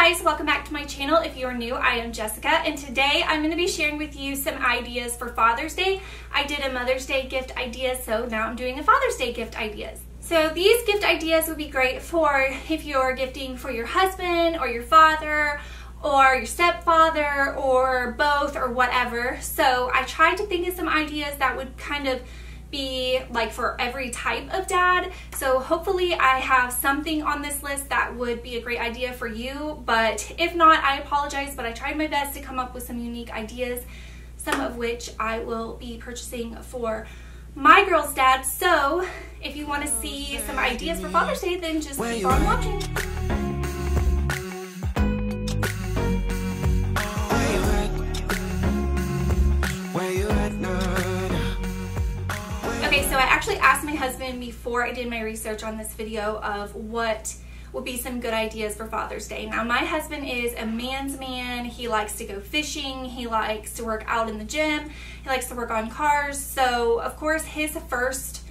guys, welcome back to my channel. If you are new, I am Jessica, and today I'm going to be sharing with you some ideas for Father's Day. I did a Mother's Day gift idea, so now I'm doing a Father's Day gift ideas. So these gift ideas would be great for if you're gifting for your husband or your father or your stepfather or both or whatever. So I tried to think of some ideas that would kind of be like for every type of dad. So hopefully I have something on this list that would be a great idea for you, but if not, I apologize, but I tried my best to come up with some unique ideas, some of which I will be purchasing for my girl's dad. So if you want to see some ideas for Father's Day, then just keep on watching. Okay, so I actually asked my husband before I did my research on this video of what would be some good ideas for Father's Day. Now, my husband is a man's man. He likes to go fishing. He likes to work out in the gym. He likes to work on cars. So, of course, his first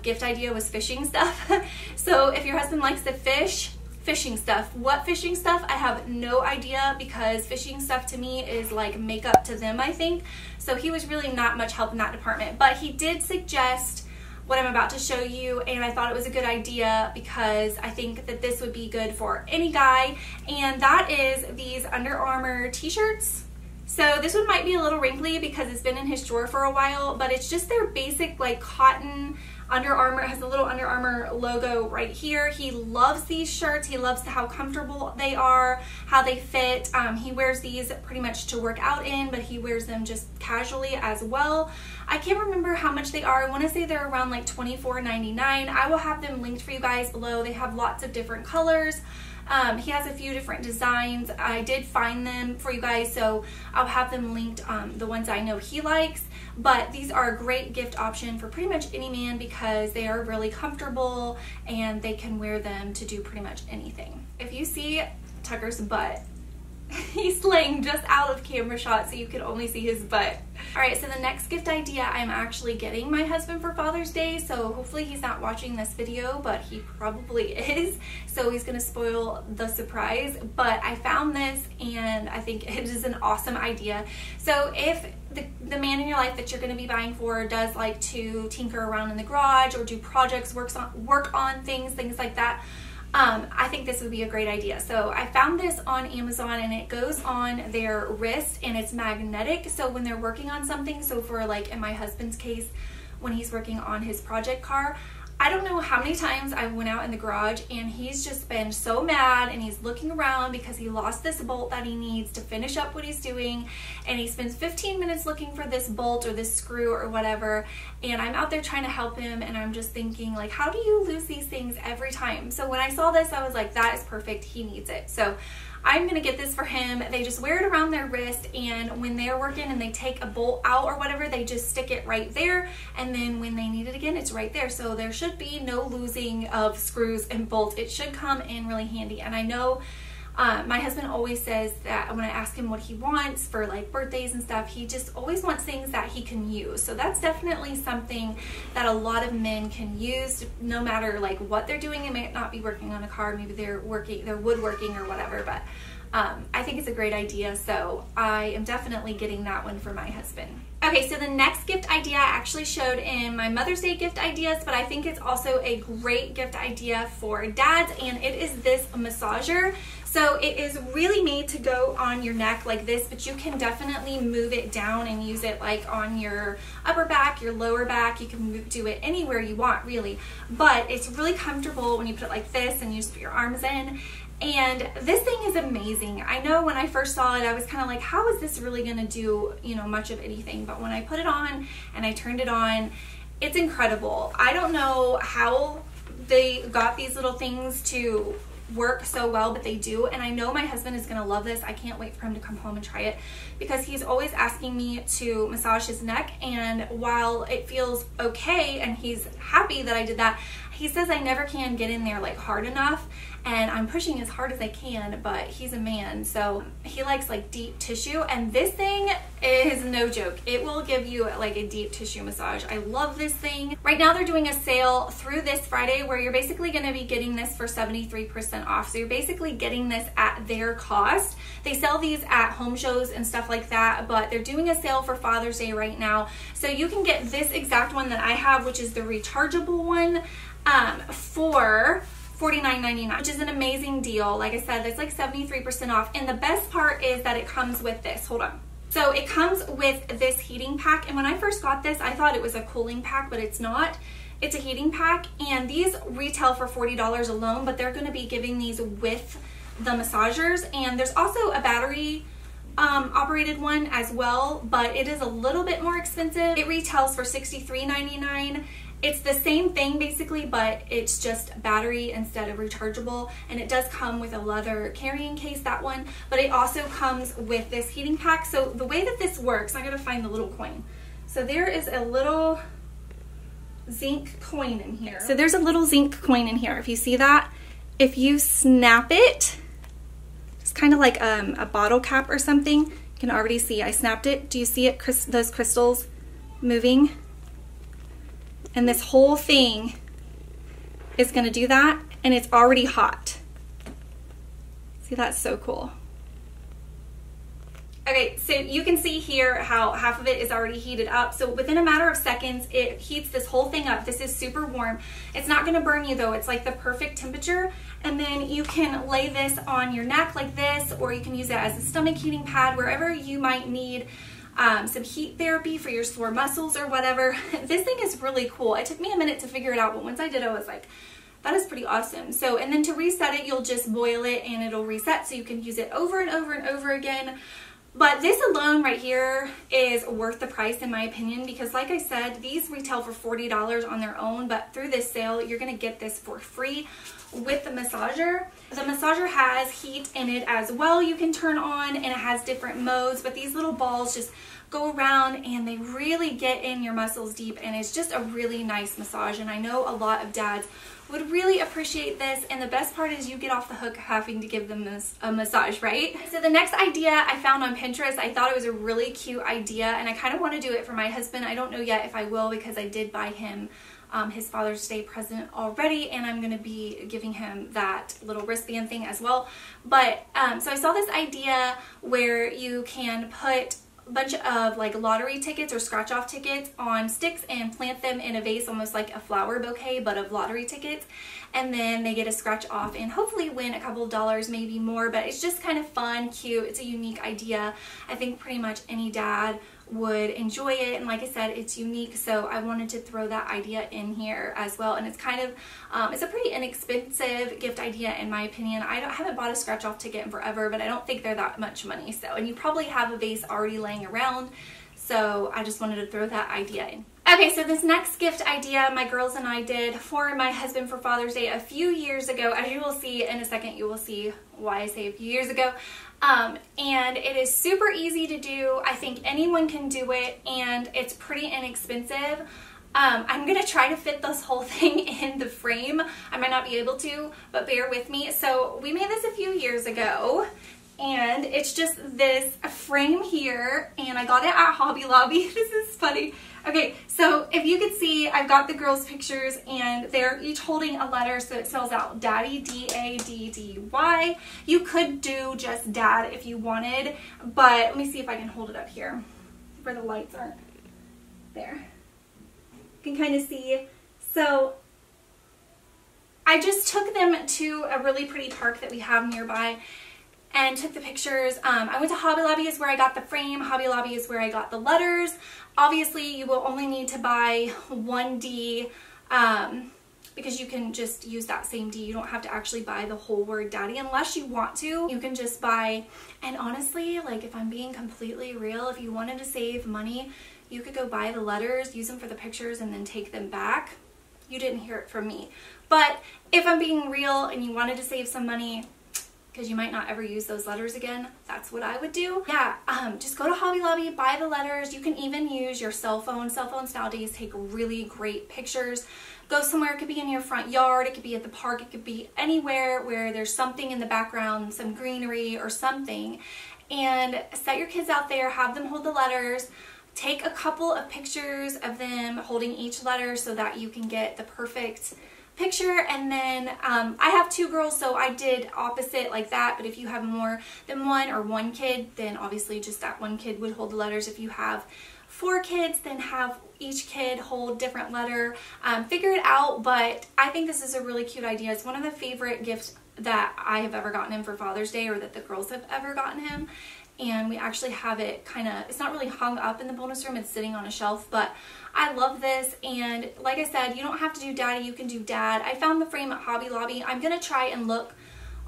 gift idea was fishing stuff. So, if your husband likes to fish, fishing stuff. What fishing stuff? I have no idea, because fishing stuff to me is like makeup to them, I think. So he was really not much help in that department, but he did suggest what I'm about to show you, and I thought it was a good idea because I think that this would be good for any guy, and that is these Under Armour t-shirts. So this one might be a little wrinkly because it's been in his drawer for a while, but it's just their basic like cotton Under Armour. It has a little Under Armour logo right here. He loves these shirts. He loves how comfortable they are, how they fit. He wears these pretty much to work out in, but he wears them just casually as well. I can't remember how much they are. I want to say they're around like $24.99. I will have them linked for you guys below. They have lots of different colors. He has a few different designs. I did find them for you guys, so I'll have them linked, the ones I know he likes. But these are a great gift option for pretty much any man because they are really comfortable and they can wear them to do pretty much anything. If you see Tucker's butt, he's laying just out of camera shot, so you can only see his butt. Alright, so the next gift idea I'm actually getting my husband for Father's Day, so hopefully he's not watching this video, but he probably is, so he's going to spoil the surprise. But I found this and I think it is an awesome idea. So if the man in your life that you're going to be buying for does like to tinker around in the garage or do projects, work on things like that, I think this would be a great idea. So I found this on Amazon, and it goes on their wrist and it's magnetic. So when they're working on something, so for like in my husband's case, when he's working on his project car, I don't know how many times I went out in the garage and he's just been so mad and he's looking around because he lost this bolt that he needs to finish up what he's doing, and he spends 15 minutes looking for this bolt or this screw or whatever, and I'm out there trying to help him, and I'm just thinking like, how do you lose these things every time? So when I saw this, I was like, that is perfect, he needs it. So I'm gonna get this for him. They just wear it around their wrist, and when they're working and they take a bolt out or whatever, they just stick it right there, and then when they need it again, it's right there. So there should be no losing of screws and bolts. It should come in really handy. And I know my husband always says that when I ask him what he wants for like birthdays and stuff, he just always wants things that he can use. So that's definitely something that a lot of men can use, no matter like what they're doing. They might not be working on a car, maybe they're woodworking or whatever, but I think it's a great idea, so I am definitely getting that one for my husband. Okay, so the next gift idea I actually showed in my Mother's Day gift ideas, but I think it's also a great gift idea for dads, and it is this massager. So it is really made to go on your neck like this, but you can definitely move it down and use it like on your upper back, your lower back. You can do it anywhere you want, really, but it's really comfortable when you put it like this and you just put your arms in. And this thing is amazing. I know when I first saw it, I was kind of like, how is this really going to do, you know, much of anything? But when I put it on and I turned it on, it's incredible. I don't know how they got these little things to work so well, but they do, and I know my husband is gonna love this. I can't wait for him to come home and try it because he's always asking me to massage his neck, and while it feels okay and he's happy that I did that, he says I never can get in there like hard enough, and I'm pushing as hard as I can, but he's a man, so he likes like deep tissue, and this thing is no joke. It will give you like a deep tissue massage. I love this thing. Right now they're doing a sale through this Friday where you're basically going to be getting this for 73% off. So you're basically getting this at their cost. They sell these at home shows and stuff like that, but they're doing a sale for Father's Day right now. So you can get this exact one that I have, which is the rechargeable one, for $49.99, which is an amazing deal. Like I said, it's like 73% off. And the best part is that it comes with this. Hold on. So it comes with this heating pack. And when I first got this, I thought it was a cooling pack, but it's not. It's a heating pack. And these retail for $40 alone, but they're going to be giving these with the massagers. And there's also a battery operated one as well, but it is a little bit more expensive. It retails for $63.99. It's the same thing basically, but it's just battery instead of rechargeable, and it does come with a leather carrying case, that one, but it also comes with this heating pack. So the way that this works, I gotta find the little coin. So there is a little zinc coin in here. So there's a little zinc coin in here. If you see that, if you snap it, it's kind of like a bottle cap or something. You can already see I snapped it. Do you see it, those crystals moving? And this whole thing is going to do that, and it's already hot. See, that's so cool. Okay, so you can see here how half of it is already heated up. So within a matter of seconds, it heats this whole thing up. This is super warm. It's not going to burn you though. It's like the perfect temperature. And then you can lay this on your neck like this, or you can use it as a stomach heating pad, wherever you might need some heat therapy for your sore muscles or whatever. This thing is really cool. It took me a minute to figure it out, but once I did, I was like, that is pretty awesome. So, and then to reset it, you'll just boil it and it'll reset, so you can use it over and over and over again. But this alone right here is worth the price in my opinion, because like I said, these retail for $40 on their own, but through this sale, you're gonna get this for free with the massager. The massager has heat in it as well you can turn on, and it has different modes, but these little balls just go around and they really get in your muscles deep, and it's just a really nice massage. And I know a lot of dads would really appreciate this, and the best part is you get off the hook having to give them a massage, right? So the next idea I found on Pinterest, I thought it was a really cute idea, and I kind of want to do it for my husband. I don't know yet if I will, because I did buy him his Father's Day present already, and I'm going to be giving him that little wristband thing as well. But so I saw this idea where you can put a bunch of like lottery tickets or scratch off tickets on sticks and plant them in a vase, almost like a flower bouquet but of lottery tickets, and then they get a scratch off and hopefully win a couple of dollars, maybe more. But it's just kind of fun, cute. It's a unique idea. I think pretty much any dad would enjoy it, and like I said, it's unique, so I wanted to throw that idea in here as well. And it's kind of it's a pretty inexpensive gift idea in my opinion. I haven't bought a scratch off ticket in forever, but I don't think they're that much money. So, and you probably have a vase already laying around, so I just wanted to throw that idea in. Okay, so this next gift idea my girls and I did for my husband for Father's Day a few years ago. As you will see in a second, you will see why I say a few years ago. And it is super easy to do. I think anyone can do it, and it's pretty inexpensive. I'm going to try to fit this whole thing in the frame. I might not be able to, but bear with me. So we made this a few years ago, and it's just this frame here, and I got it at Hobby Lobby. This is funny. Okay, so if you could see, I've got the girls' pictures, and they're each holding a letter, so it spells out Daddy, D-A-D-D-Y. You could do just Dad if you wanted, but let me see if I can hold it up here where the lights aren't there. You can kind of see. So I just took them to a really pretty park that we have nearby and took the pictures. I went to Hobby Lobby is where I got the frame. Hobby Lobby is where I got the letters. Obviously, you will only need to buy one D because you can just use that same D. You don't have to actually buy the whole word Daddy unless you want to. You can just buy, and honestly, like if I'm being completely real, if you wanted to save money, you could go buy the letters, use them for the pictures, and then take them back. You didn't hear it from me. But if I'm being real and you wanted to save some money, because you might not ever use those letters again. That's what I would do. Yeah, just go to Hobby Lobby, buy the letters. You can even use your cell phone. Cell phones nowadays take really great pictures. Go somewhere, it could be in your front yard, it could be at the park, it could be anywhere where there's something in the background, some greenery or something, and set your kids out there, have them hold the letters. Take a couple of pictures of them holding each letter so that you can get the perfect picture. And then I have 2 girls, so I did opposite like that, but if you have more than one or one kid, then obviously just that one kid would hold the letters. If you have 4 kids, then have each kid hold different letter. Figure it out, but I think this is a really cute idea. It's one of the favorite gifts that I have ever gotten him for Father's Day, or that the girls have ever gotten him. And we actually have it kind of, it's not really hung up in the bonus room, it's sitting on a shelf, but I love this. And like I said, you don't have to do daddy, you can do dad. I found the frame at Hobby Lobby. I'm gonna try and look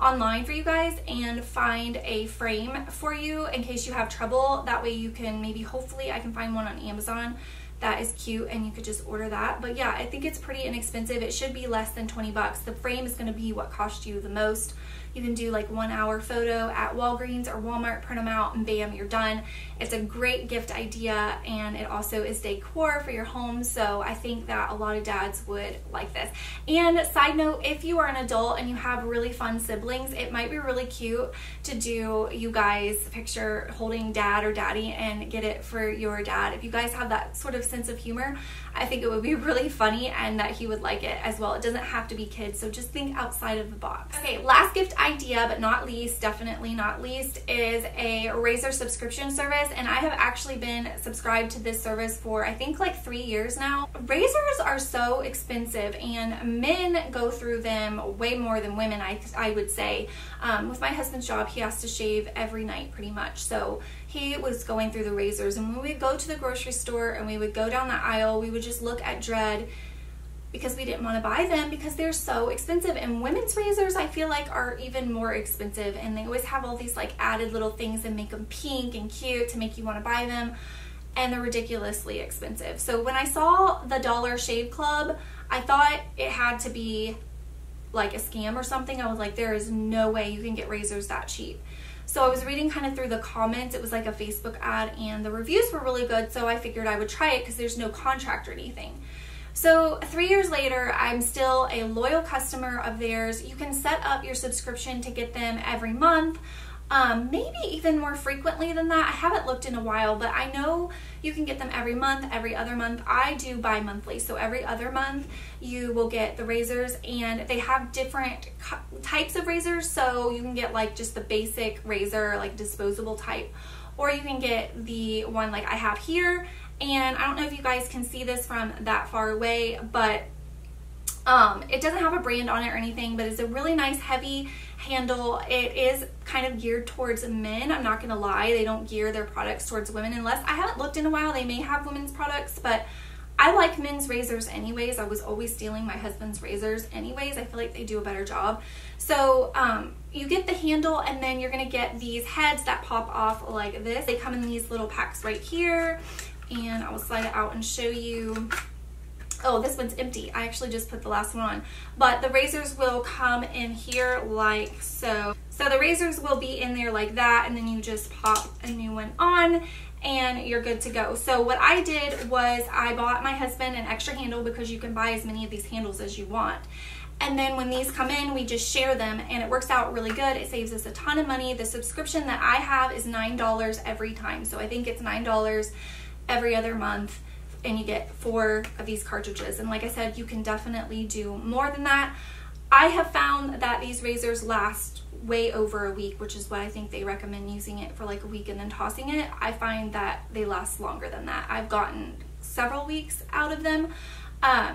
online for you guys and find a frame for you in case you have trouble. That way you can maybe, hopefully I can find one on Amazon that is cute and you could just order that. But yeah, I think it's pretty inexpensive. It should be less than 20 bucks. The frame is going to be what cost you the most. You can do like 1 hour photo at Walgreens or Walmart, print them out, and bam, you're done. It's a great gift idea, and it also is decor for your home, so I think that a lot of dads would like this. And side note, if you are an adult and you have really fun siblings, it might be really cute to do you guys picture holding dad or daddy and get it for your dad. If you guys have that sort of sense of humor, I think it would be really funny and that he would like it as well. It doesn't have to be kids, so just think outside of the box. Okay, last gift idea, but not least, definitely not least, is a razor subscription service. And I have actually been subscribed to this service for I think like 3 years now. Razors are so expensive, and men go through them way more than women, I would say. With my husband's job, he has to shave every night pretty much, so he was going through the razors, and when we would go to the grocery store and we would go down the aisle, we would just look at dread because we didn't want to buy them because they're so expensive. And women's razors, I feel like, are even more expensive, and they always have all these like added little things that make them pink and cute to make you want to buy them, and they're ridiculously expensive. So when I saw the Dollar Shave Club, I thought it had to be like a scam or something. I was like, there is no way you can get razors that cheap. So I was reading kind of through the comments. It was like a Facebook ad, and the reviews were really good, so I figured I would try it because there's no contract or anything. So 3 years later, I'm still a loyal customer of theirs. You can set up your subscription to get them every month, maybe even more frequently than that. I haven't looked in a while, but I know you can get them every month, every other month. I do bi-monthly, so every other month you will get the razors, and they have different types of razors. So you can get like just the basic razor, like disposable type, or you can get the one like I have here. And I don't know if you guys can see this from that far away, but it doesn't have a brand on it or anything, but it's a really nice heavy handle. It is kind of geared towards men. I'm not gonna lie, they don't gear their products towards women, unless I haven't looked in a while. They may have women's products, but I like men's razors anyways. I was always stealing my husband's razors anyways. I feel like they do a better job. So you get the handle, and then you're gonna get these heads that pop off like this. They come in these little packs right here, and I will slide it out and show you. Oh, this one's empty. I actually just put the last one on. But the razors will come in here like so. So the razors will be in there like that, and then you just pop a new one on and you're good to go. So what I did was I bought my husband an extra handle, because you can buy as many of these handles as you want. And then when these come in, we just share them, and it works out really good. It saves us a ton of money. The subscription that I have is $9 every time. So I think it's $9 every other month, and you get 4 of these cartridges. And like I said, you can definitely do more than that. I have found that these razors last way over a week, which is why I think they recommend using it for like a week and then tossing it. I find that they last longer than that. I've gotten several weeks out of them.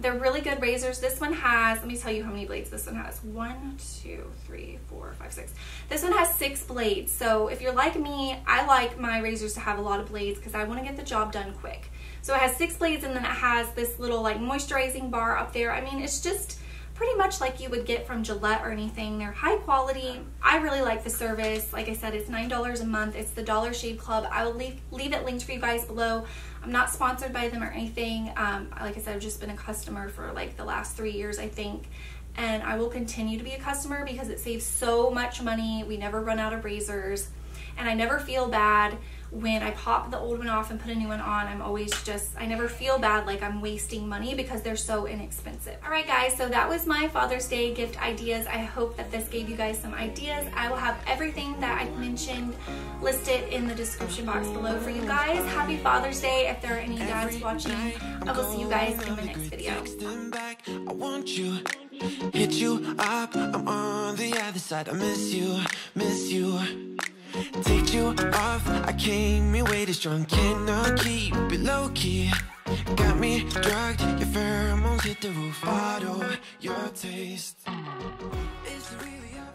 They're really good razors. This one has, let me tell you how many blades this one has. 1, 2, 3, 4, 5, 6. This one has 6 blades. So if you're like me, I like my razors to have a lot of blades because I want to get the job done quick. So it has 6 blades, and then it has this little like moisturizing bar up there. I mean, it's just pretty much like you would get from Gillette or anything. They're high quality. I really like the service. Like I said, it's $9 a month. It's the Dollar Shave Club. I will leave it linked for you guys below. I'm not sponsored by them or anything. Like I said, I've just been a customer for like the last 3 years, I think. and I will continue to be a customer because it saves so much money. We never run out of razors, and I never feel bad when I pop the old one off and put a new one on. I'm always just, I never feel bad like I'm wasting money because they're so inexpensive. All right guys, so that was my Father's Day gift ideas. I hope that this gave you guys some ideas. I will have everything that I mentioned listed in the description box below for you guys. Happy Father's Day. If there are any dads watching, I will see you guys in the next video. I want you, hit you up, I'm on the other side. I miss you. Take you off, I came in way too strong. Cannot keep it low key. Got me drugged, your pheromones hit the roof. Bottle, your taste is really a